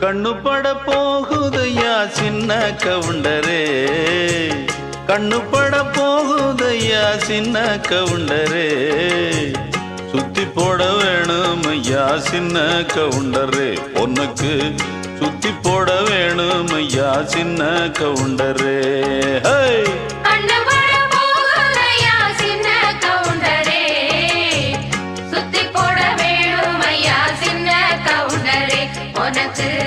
கண்ணு பட போகுதையா சின்ன கவுண்டரே, கண்ணு பட போகுதையா சின்ன கவுண்டரே, சுத்தி போட வேணும் ஐயா சின்ன கவுண்டரே, பொண்ணுக்கு சுத்தி போட வேணும் ஐயா சின்ன கவுண்டரே. உனக்கு